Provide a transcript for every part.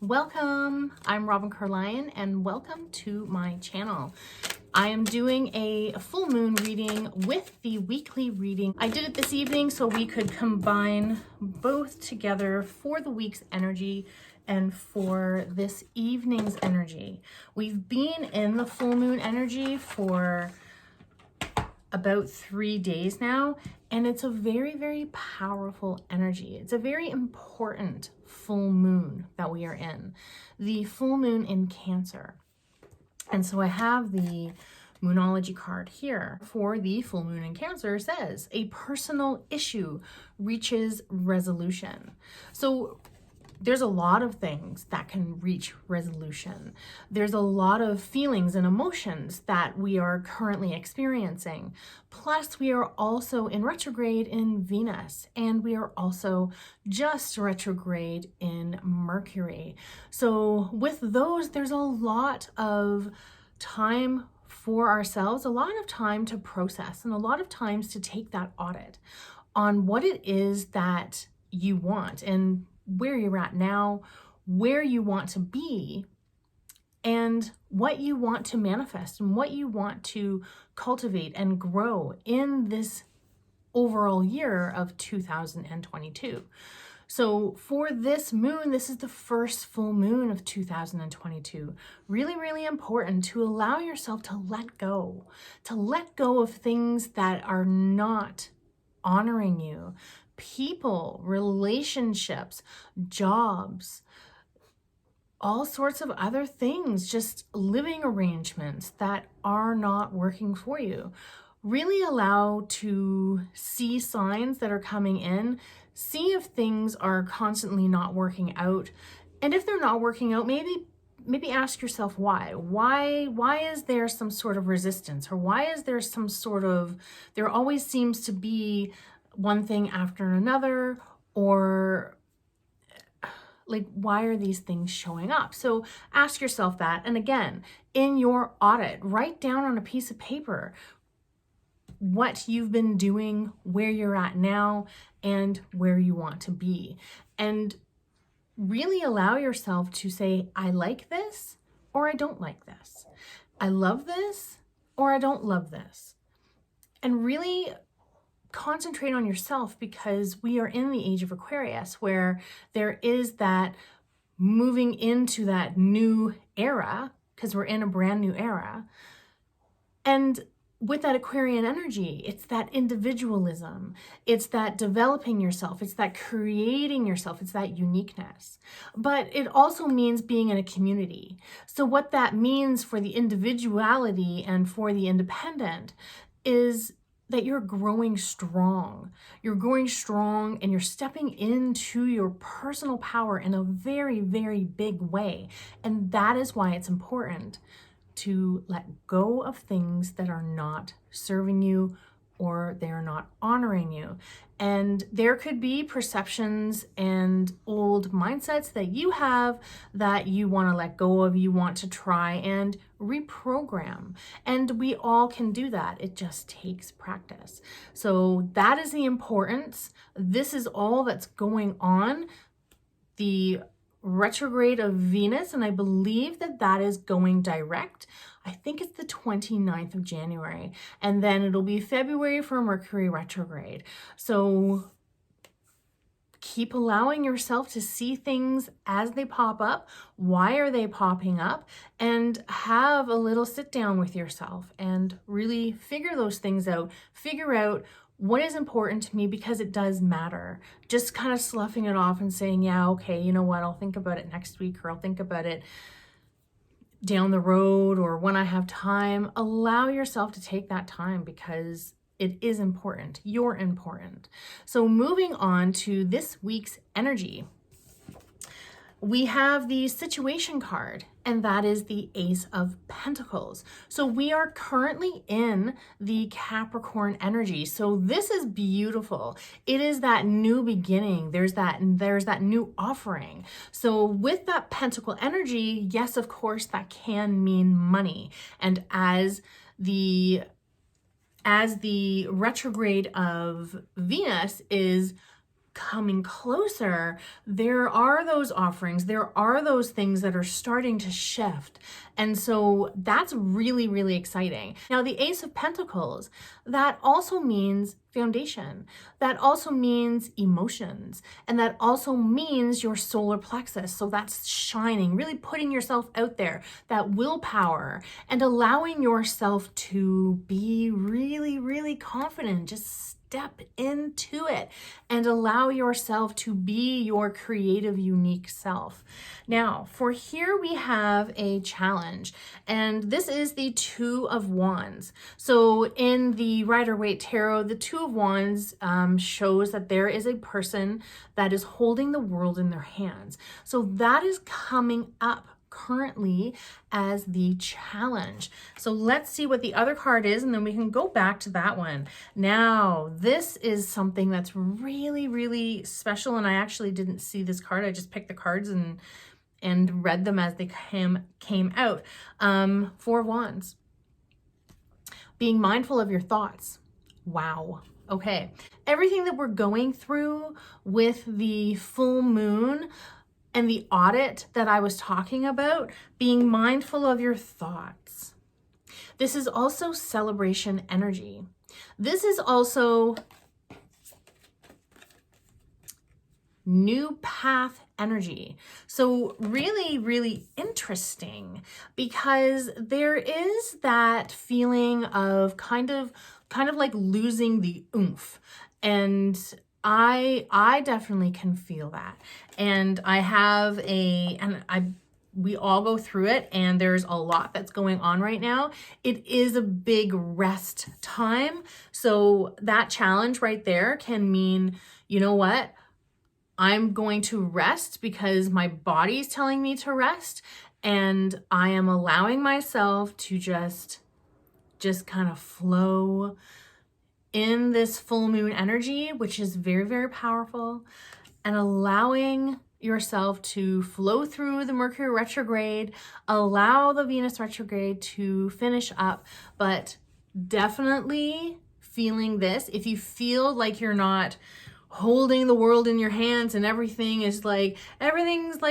Welcome, I'm Robin Carlion and welcome to my channel. I am doing a full moon reading with the weekly reading. I did it this evening so we could combine both together for the week's energy and for this evening's energy. We've been in the full moon energy for about 3 days now, and it's a very, very powerful energy. It's a very important full moon that we are in, the full moon in Cancer. And so I have the Moonology card here for the full moon in Cancer. Says a personal issue reaches resolution. So there's a lot of things that can reach resolution. There's a lot of feelings and emotions that we are currently experiencing. Plus, we are also in retrograde in Venus, and we are also just retrograde in Mercury. So with those, there's a lot of time for ourselves, a lot of time to process, and a lot of times to take that audit on what it is that you want and where you're at now, where you want to be, and what you want to manifest and what you want to cultivate and grow in this overall year of 2022. So for this moon, this is the first full moon of 2022. Really, really important to allow yourself to let go of things that are not honoring you. People, relationships, jobs, all sorts of other things, just living arrangements that are not working for you. Really allow to see signs that are coming in, see if things are constantly not working out. And if they're not working out, maybe ask yourself why. Why is there some sort of resistance? Or why is there some sort of, there always seems to be one thing after another, or like, why are these things showing up? So ask yourself that. And again, in your audit, write down on a piece of paper what you've been doing, where you're at now, and where you want to be. And really allow yourself to say, I like this, or I don't like this. I love this, or I don't love this. And really concentrate on yourself, because we are in the age of Aquarius, where there is that moving into that new era, because we're in a brand new era. And with that Aquarian energy, it's that individualism, it's that developing yourself, it's that creating yourself, it's that uniqueness. But it also means being in a community. So what that means for the individuality and for the independent is that you're growing strong. You're growing strong and you're stepping into your personal power in a very, very big way. And that is why it's important to let go of things that are not serving you or they're not honoring you. And there could be perceptions and old mindsets that you have that you want to let go of, you want to try and reprogram. And we all can do that. It just takes practice. So that is the importance. This is all that's going on. The retrograde of Venus, and I believe that that is going direct. I think it's the 29th of January, and then it'll be February for Mercury retrograde. So keep allowing yourself to see things as they pop up. Why are they popping up? And have a little sit down with yourself and really figure those things out. Figure out what is important to me, because it does matter. Just kind of sloughing it off and saying, yeah, okay, you know what, I'll think about it next week, or I'll think about it down the road, or when I have time. Allow yourself to take that time, because it is important. You're important. So moving on to this week's energy, we have the situation card, and that is the Ace of Pentacles. So we are currently in the Capricorn energy. So this is beautiful. It is that new beginning. There's that new offering. So with that Pentacle energy, yes, of course, that can mean money. And as the retrograde of Venus is coming closer, there are those offerings, there are those things that are starting to shift. And so that's really, really exciting. Now, the Ace of Pentacles, that also means foundation. That also means emotions. And that also means your solar plexus. So that's shining, really putting yourself out there, that willpower, and allowing yourself to be really, really confident. Just step into it and allow yourself to be your creative, unique self. Now, for here we have a challenge, and this is the Two of Wands. So in the Rider-Waite Tarot, the Two of Wands shows that there is a person that is holding the world in their hands. So that is coming up currently as the challenge. So let's see what the other card is, and then we can go back to that one. Now, this is something that's really, really special, and I actually didn't see this card. I just picked the cards and read them as they came out. Four of Wands. Being mindful of your thoughts. Wow. Okay. Everything that we're going through with the full moon and the audit that I was talking about, being mindful of your thoughts. This is also celebration energy. This is also new path energy. So really, really interesting, because there is that feeling of kind of like losing the oomph. And I definitely can feel that. And we all go through it, and there's a lot that's going on right now. It is a big rest time. So that challenge right there can mean, you know what? I'm going to rest because my body's telling me to rest, and I am allowing myself to just kind of flow in this full moon energy, which is very, very powerful, and allowing yourself to flow through the Mercury retrograde, allow the Venus retrograde to finish up, but definitely feeling this. If you feel like you're not holding the world in your hands and everything's like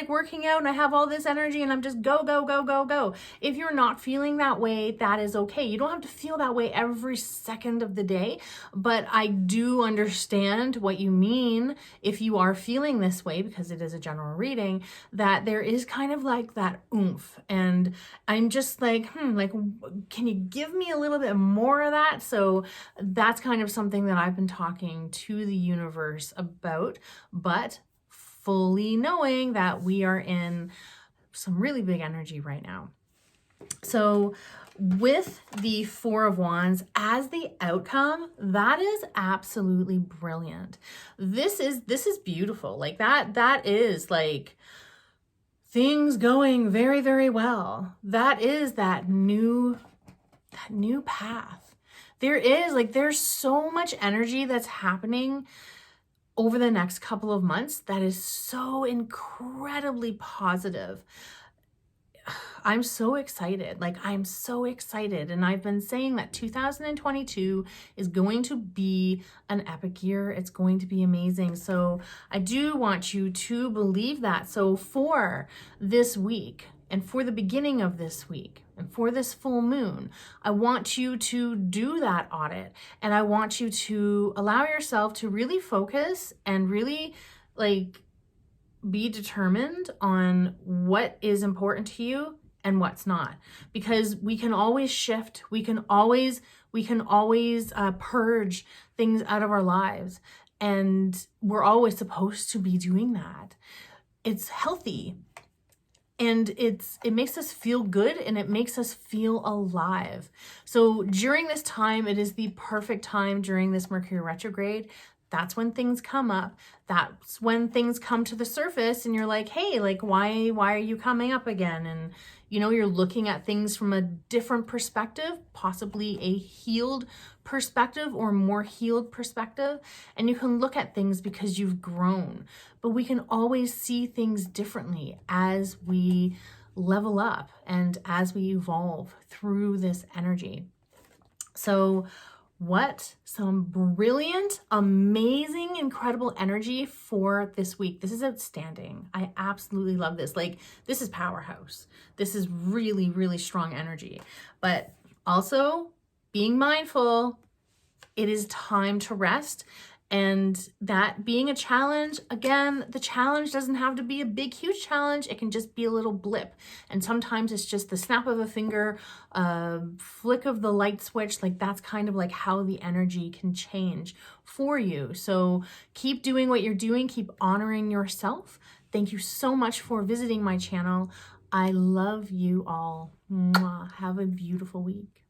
working out and I have all this energy and I'm just go, go, go, go, go. If you're not feeling that way, that is okay. You don't have to feel that way every second of the day, but I do understand what you mean if you are feeling this way, because it is a general reading, that there is kind of like that oomph. And I'm just like, can you give me a little bit more of that? So that's kind of something that I've been talking to the universe about, but fully knowing that we are in some really big energy right now. So with the Four of Wands as the outcome, that is absolutely brilliant. This is beautiful. Like that is like things going very, very well. That is that new path. There's so much energy that's happening over the next couple of months that is so incredibly positive. I'm so excited. I'm so excited. And I've been saying that 2022 is going to be an epic year. It's going to be amazing. So I do want you to believe that. So for this week, and for the beginning of this week, and for this full moon, I want you to do that audit. And I want you to allow yourself to really focus and really be determined on what is important to you and what's not. Because we can always shift. We can always purge things out of our lives. And we're always supposed to be doing that. It's healthy. And it makes us feel good, and it makes us feel alive. So during this time, it is the perfect time during this Mercury retrograde. That's when things come up. That's when things come to the surface and you're like, hey, why are you coming up again? And you're looking at things from a different perspective, possibly a healed perspective or more healed perspective. And you can look at things because you've grown. But we can always see things differently as we level up and as we evolve through this energy. So what some brilliant, amazing, incredible energy for this week. This is outstanding. I absolutely love this. Like, this is powerhouse. This is really, really strong energy. But also being mindful, it is time to rest. And that being a challenge, again, the challenge doesn't have to be a big, huge challenge. It can just be a little blip. And sometimes it's just the snap of a finger, a flick of the light switch. Like, that's kind of like how the energy can change for you. So keep doing what you're doing. Keep honoring yourself. Thank you so much for visiting my channel. I love you all. Mwah. Have a beautiful week.